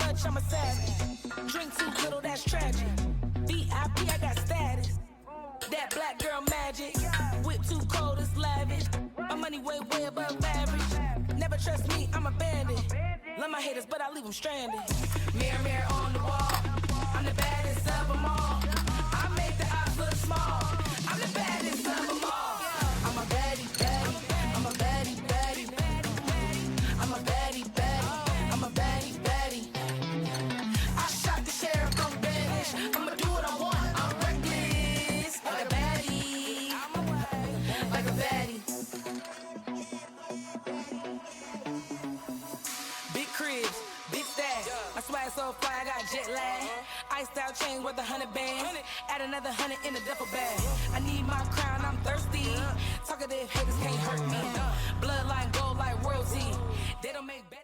much, I'm a savage. Drink too little, that's tragic. VIP, I got status. That black girl magic. Whip too cold, it's lavish. My money way above average. Never trust me, I'm a bandit. Love my haters, but I leave them stranded. Mirror, mirror on the wall. I'm the baddest of them all. I make the odds look small. I'm the baddest of them all. I'm a baddie, baddie. I'm a baddie, baddie. I'm a baddie, baddie. I'm a baddie, baddie. I shot the sheriff, I'm baddest. I'ma do what I want, I'm reckless. Like a baddie. Like a baddie. Big cribs, big stash. My swag so fly, I got jet lag. Iced out chain worth 100 bands. Add another 100 in a duffel bag. I need my crown, I'm thirsty. Talkative haters can't hurt me. Bloodline gold like royalty. They don't make better.